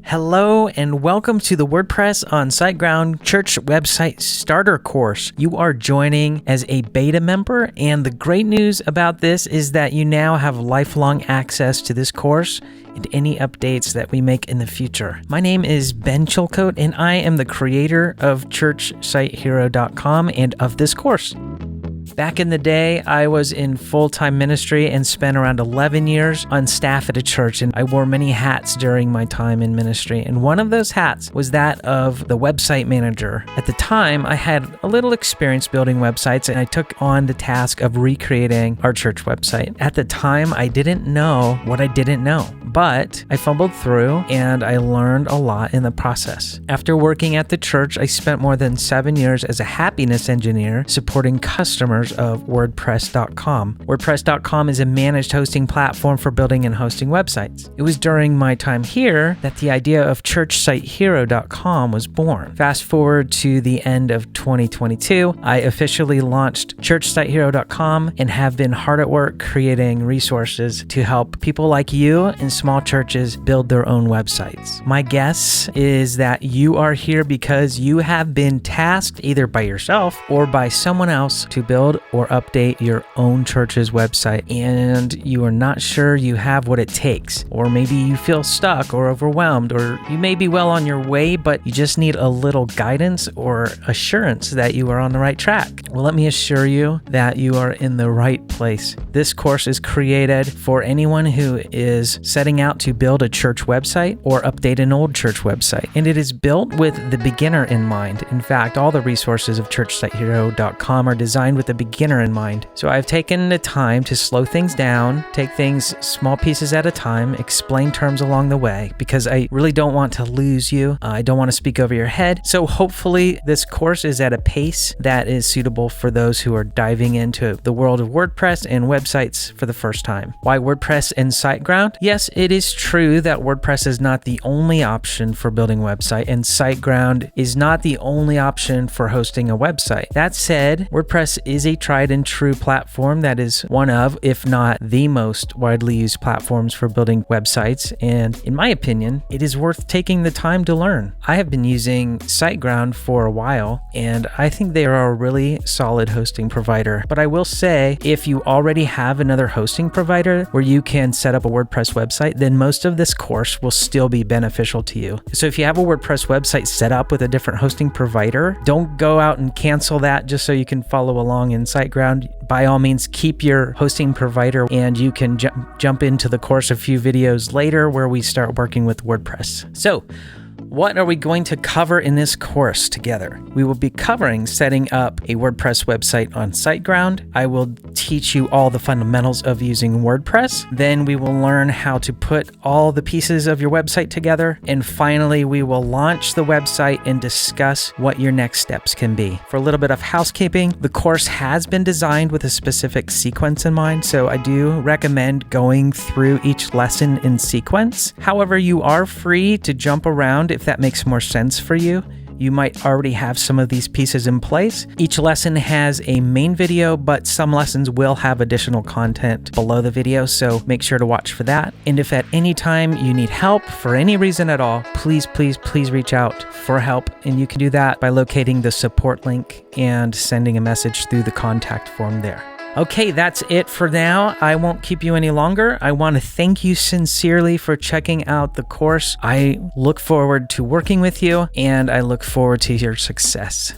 Hello and welcome to the WordPress on SiteGround Church Website Starter Course. You are joining as a beta member, and the great news about this is that you now have lifelong access to this course and any updates that we make in the future. My name is Ben Chilcote, and I am the creator of ChurchSiteHero.com and of this course. Back in the day, I was in full-time ministry and spent around 11 years on staff at a church, and I wore many hats during my time in ministry, and one of those hats was that of the website manager. At the time, I had a little experience building websites, and I took on the task of recreating our church website. At the time, I didn't know what I didn't know, but I fumbled through and I learned a lot in the process. After working at the church, I spent more than 7 years as a happiness engineer supporting customers of WordPress.com. WordPress.com is a managed hosting platform for building and hosting websites. It was during my time here that the idea of ChurchSiteHero.com was born. Fast forward to the end of 2022, I officially launched ChurchSiteHero.com and have been hard at work creating resources to help people like you in small churches build their own websites. My guess is that you are here because you have been tasked either by yourself or by someone else to build or update your own church's website, and you are not sure you have what it takes, or maybe you feel stuck or overwhelmed, or you may be well on your way, but you just need a little guidance or assurance that you are on the right track. Well, let me assure you that you are in the right place. This course is created for anyone who is setting out to build a church website or update an old church website, and it is built with the beginner in mind. In fact, all the resources of ChurchSiteHero.com are designed with the beginner in mind. So I've taken the time to slow things down, take things small pieces at a time, explain terms along the way, because I really don't want to lose you. I don't want to speak over your head. So hopefully this course is at a pace that is suitable for those who are diving into the world of WordPress and websites for the first time. Why WordPress and SiteGround? Yes, it is true that WordPress is not the only option for building a website, and SiteGround is not the only option for hosting a website. That said, WordPress is a tried and true platform that is one of, if not the most widely used platforms for building websites, and in my opinion, it is worth taking the time to learn. I have been using SiteGround for a while, and I think they are a really solid hosting provider. But I will say, if you already have another hosting provider where you can set up a WordPress website, then most of this course will still be beneficial to you. So if you have a WordPress website set up with a different hosting provider, don't go out and cancel that just so you can follow along in SiteGround. By all means, keep your hosting provider, and you can jump into the course a few videos later where we start working with WordPress. So, what are we going to cover in this course together? We will be covering setting up a WordPress website on SiteGround. I will teach you all the fundamentals of using WordPress. Then we will learn how to put all the pieces of your website together. And finally, we will launch the website and discuss what your next steps can be. For a little bit of housekeeping, the course has been designed with a specific sequence in mind, so I do recommend going through each lesson in sequence. However, you are free to jump around if that makes more sense for you. You might already have some of these pieces in place. Each lesson has a main video, but some lessons will have additional content below the video, so make sure to watch for that. And if at any time you need help for any reason at all, please reach out for help. And you can do that by locating the support link and sending a message through the contact form there. Okay, that's it for now. I won't keep you any longer. I want to thank you sincerely for checking out the course. I look forward to working with you, and I look forward to your success.